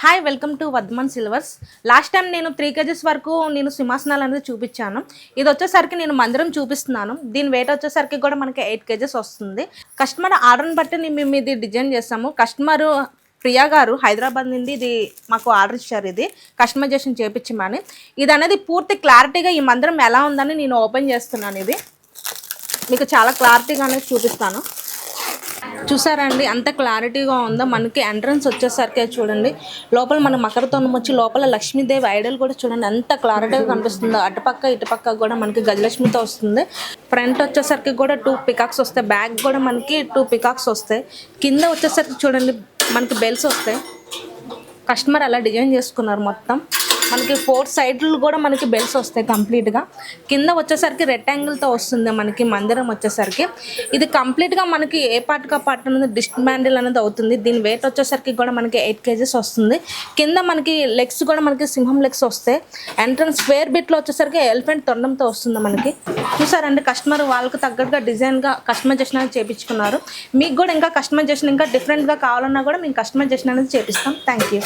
Hi welcome to Vardhaman silvers. Last time నేను 3 kgs వరకు నేను సింహాసనాలు అనేది చూపించాను. ఇది వచ్చేసరికి నేను మందిరం చూపిస్తున్నాను. దీని వెయిట్ వచ్చేసరికి కూడా మనకి 8 kgs వస్తుంది. కస్టమర్ ఆర్డర్ని బట్టి మేము ఇది డిజైన్ చేస్తాము. కస్టమరు ప్రియా గారు హైదరాబాద్ నుండి ఇది మాకు ఆర్డర్ ఇచ్చారు. ఇది కస్టమైజేషన్ చేయించమని. ఇది అనేది పూర్తి క్లారిటీగా ఈ మందిరం ఎలా ఉందని నేను ఓపెన్ చేస్తున్నాను. ఇది మీకు చాలా క్లారిటీగా అనేది చూపిస్తాను. చూసారండి అంత క్లారిటీగా ఉందో. మనకి ఎంట్రన్స్ వచ్చేసరికి చూడండి, లోపల మన మకరతోనం వచ్చి లోపల లక్ష్మీదేవి ఐడల్ కూడా చూడండి ఎంత క్లారిటీగా కనిపిస్తుందో. అటుపక్క ఇటుపక్క కూడా మనకి గజలక్ష్మితో వస్తుంది. ఫ్రంట్ వచ్చేసరికి కూడా 2 పికాక్స్ వస్తాయి. బ్యాక్ కూడా మనకి 2 పికాక్స్ వస్తాయి. కింద వచ్చేసరికి చూడండి మనకి బెల్స్ వస్తాయి. కస్టమర్ అలా డిజైన్ చేసుకున్నారు. మొత్తం మనకి 4 సైడ్లు కూడా మనకి బెల్స్ వస్తాయి కంప్లీట్గా. కింద వచ్చేసరికి రెక్టాంగిల్తో వస్తుంది మనకి మందిరం వచ్చేసరికి. ఇది కంప్లీట్గా మనకి ఏ పార్ట్గా పార్ట్ అనేది డిస్మాండిల్ అనేది అవుతుంది. దీని వెయిట్ వచ్చేసరికి కూడా మనకి 8 kgs వస్తుంది. కింద మనకి లెగ్స్ కూడా మనకి సింహం లెగ్స్ వస్తాయి. ఎంట్రన్స్ స్క్వేర్ బిట్లో వచ్చేసరికి ఎలిఫెంట్ తొండంతో వస్తుంది మనకి. చూసారండి కస్టమర్ వాళ్ళకి తగ్గట్టుగా డిజైన్గా కస్టమైజేషన్ అనేది చేయించుకున్నారు. మీకు కూడా ఇంకా కస్టమైజేషన్ ఇంకా డిఫరెంట్గా కావాలన్నా కూడా మేము కస్టమైజేషన్ అనేది చేపిస్తాం. Thank you.